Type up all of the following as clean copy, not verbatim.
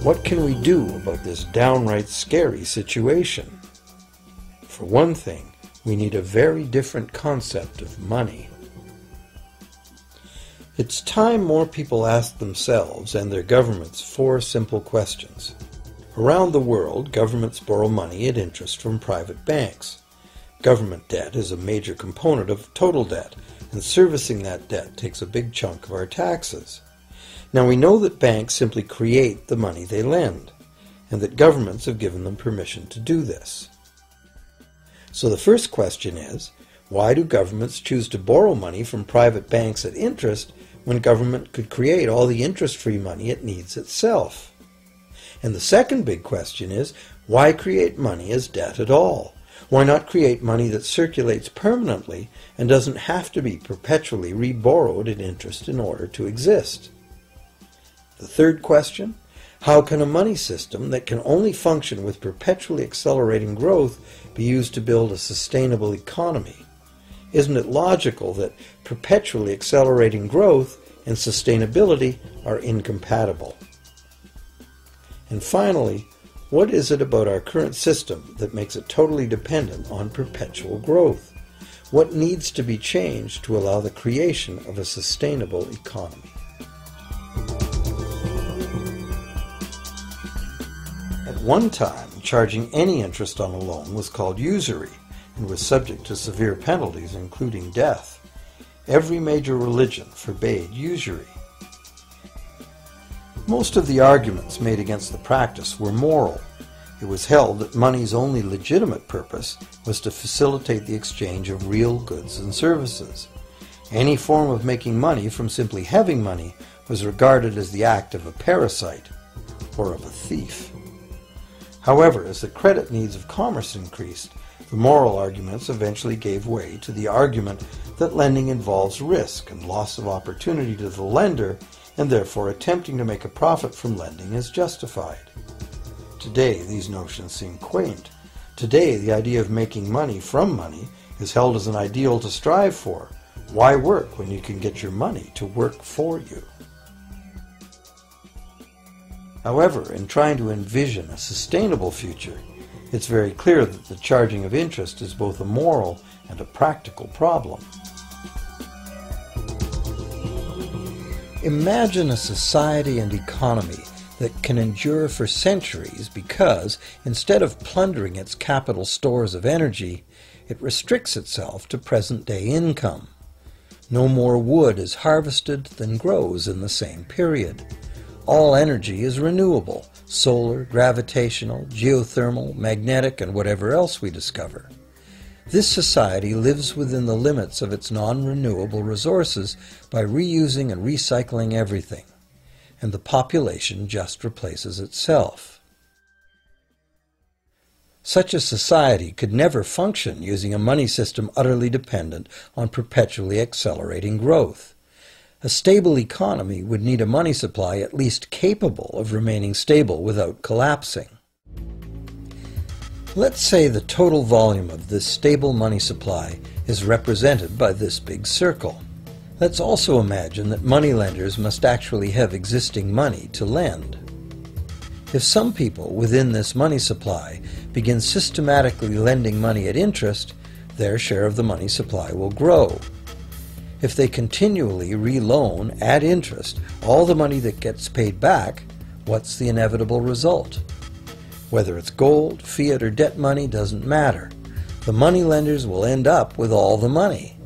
What can we do about this downright scary situation? For one thing, we need a very different concept of money. It's time more people ask themselves and their governments 4 simple questions. Around the world, governments borrow money at interest from private banks. Government debt is a major component of total debt, and servicing that debt takes a big chunk of our taxes. Now we know that banks simply create the money they lend, and that governments have given them permission to do this. So the first question is, why do governments choose to borrow money from private banks at interest when government could create all the interest-free money it needs itself? And the second big question is, why create money as debt at all? Why not create money that circulates permanently and doesn't have to be perpetually reborrowed at interest in order to exist? The third question, how can a money system that can only function with perpetually accelerating growth be used to build a sustainable economy? Isn't it logical that perpetually accelerating growth and sustainability are incompatible? And finally, what is it about our current system that makes it totally dependent on perpetual growth? What needs to be changed to allow the creation of a sustainable economy? At one time, charging any interest on a loan was called usury and was subject to severe penalties, including death. Every major religion forbade usury. Most of the arguments made against the practice were moral. It was held that money's only legitimate purpose was to facilitate the exchange of real goods and services. Any form of making money from simply having money was regarded as the act of a parasite or of a thief. However, as the credit needs of commerce increased, the moral arguments eventually gave way to the argument that lending involves risk and loss of opportunity to the lender, and therefore attempting to make a profit from lending is justified. Today, these notions seem quaint. Today, the idea of making money from money is held as an ideal to strive for. Why work when you can get your money to work for you? However, in trying to envision a sustainable future, it's very clear that the charging of interest is both a moral and a practical problem. Imagine a society and economy that can endure for centuries because, instead of plundering its capital stores of energy, it restricts itself to present-day income. No more wood is harvested than grows in the same period. All energy is renewable: solar, gravitational, geothermal, magnetic, and whatever else we discover. This society lives within the limits of its non-renewable resources by reusing and recycling everything, and the population just replaces itself. Such a society could never function using a money system utterly dependent on perpetually accelerating growth. A stable economy would need a money supply at least capable of remaining stable without collapsing. Let's say the total volume of this stable money supply is represented by this big circle. Let's also imagine that moneylenders must actually have existing money to lend. If some people within this money supply begin systematically lending money at interest, their share of the money supply will grow. If they continually re-loan at interest all the money that gets paid back, what's the inevitable result? Whether it's gold, fiat, or debt money doesn't matter. The moneylenders will end up with all the money.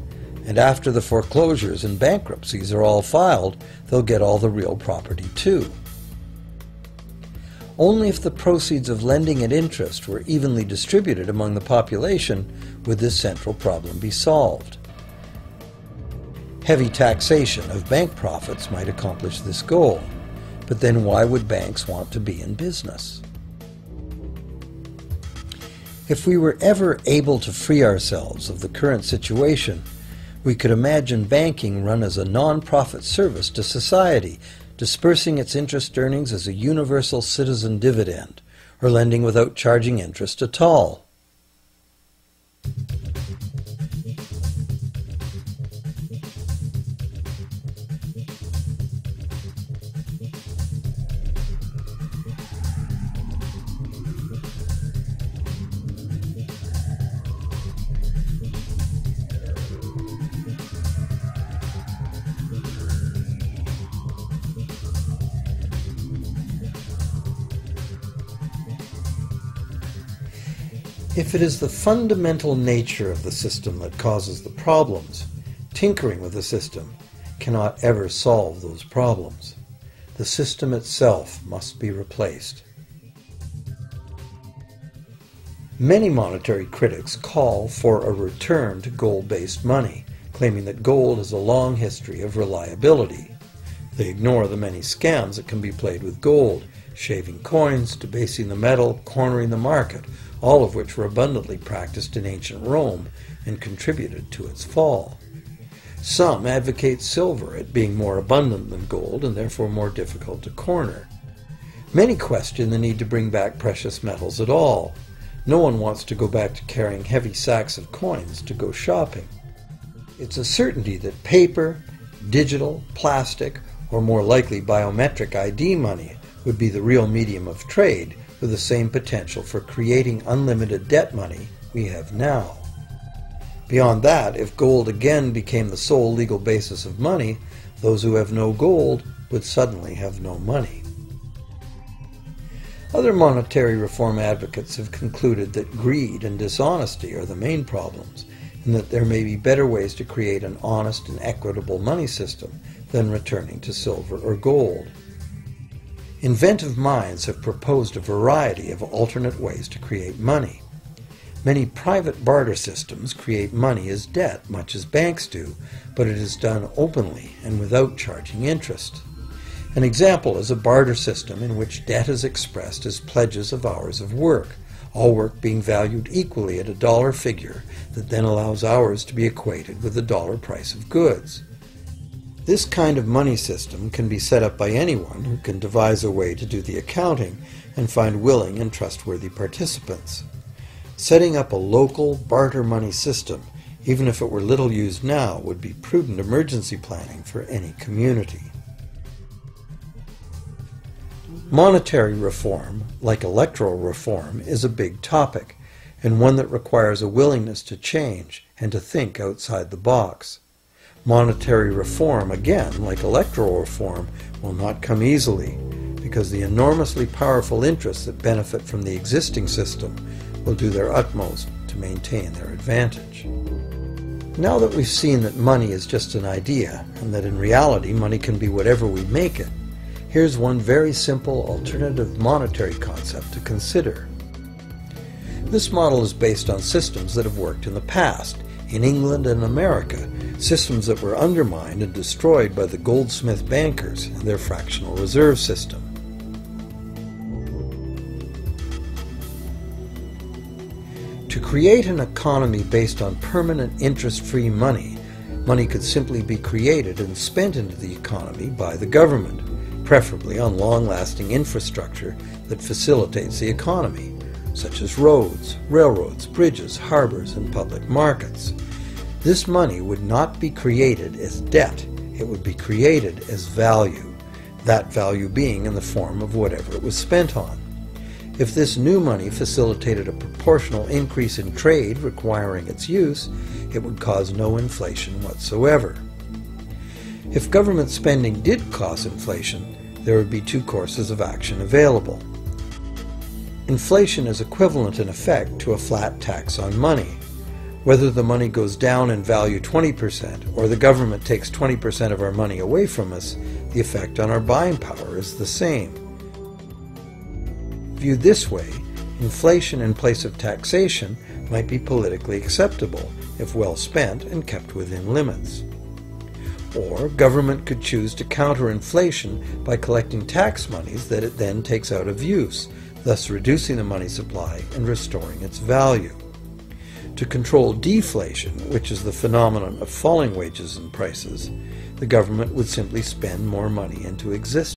And after the foreclosures and bankruptcies are all filed, they'll get all the real property too. Only if the proceeds of lending at interest were evenly distributed among the population would this central problem be solved. Heavy taxation of bank profits might accomplish this goal, but then why would banks want to be in business? If we were ever able to free ourselves of the current situation, we could imagine banking run as a non-profit service to society, dispersing its interest earnings as a universal citizen dividend, or lending without charging interest at all. If it is the fundamental nature of the system that causes the problems, tinkering with the system cannot ever solve those problems. The system itself must be replaced. Many monetary critics call for a return to gold-based money, claiming that gold has a long history of reliability. They ignore the many scams that can be played with gold, shaving coins, debasing the metal, cornering the market, all of which were abundantly practiced in ancient Rome and contributed to its fall. Some advocate silver, it being more abundant than gold and therefore more difficult to corner. Many question the need to bring back precious metals at all. No one wants to go back to carrying heavy sacks of coins to go shopping. It's a certainty that paper, digital, plastic, or more likely biometric ID money would be the real medium of trade, with the same potential for creating unlimited debt money we have now. Beyond that, if gold again became the sole legal basis of money, those who have no gold would suddenly have no money. Other monetary reform advocates have concluded that greed and dishonesty are the main problems, and that there may be better ways to create an honest and equitable money system than returning to silver or gold. Inventive minds have proposed a variety of alternate ways to create money. Many private barter systems create money as debt, much as banks do, but it is done openly and without charging interest. An example is a barter system in which debt is expressed as pledges of hours of work, all work being valued equally at a dollar figure that then allows hours to be equated with the dollar price of goods. This kind of money system can be set up by anyone who can devise a way to do the accounting and find willing and trustworthy participants. Setting up a local barter money system, even if it were little used now, would be prudent emergency planning for any community. Monetary reform, like electoral reform, is a big topic, and one that requires a willingness to change and to think outside the box. Monetary reform, again, like electoral reform, will not come easily, because the enormously powerful interests that benefit from the existing system will do their utmost to maintain their advantage. Now that we've seen that money is just an idea, and that in reality money can be whatever we make it, here's one very simple alternative monetary concept to consider. This model is based on systems that have worked in the past, in England and America, systems that were undermined and destroyed by the goldsmith bankers and their fractional reserve system. To create an economy based on permanent interest-free money, money could simply be created and spent into the economy by the government, preferably on long-lasting infrastructure that facilitates the economy, such as roads, railroads, bridges, harbors, and public markets. This money would not be created as debt, it would be created as value, that value being in the form of whatever it was spent on. If this new money facilitated a proportional increase in trade requiring its use, it would cause no inflation whatsoever. If government spending did cause inflation, there would be two courses of action available. Inflation is equivalent in effect to a flat tax on money. Whether the money goes down in value 20% or the government takes 20% of our money away from us, the effect on our buying power is the same. Viewed this way, inflation in place of taxation might be politically acceptable if well spent and kept within limits. Or government could choose to counter inflation by collecting tax monies that it then takes out of use, thus reducing the money supply and restoring its value. To control deflation, which is the phenomenon of falling wages and prices, the government would simply spend more money into existence.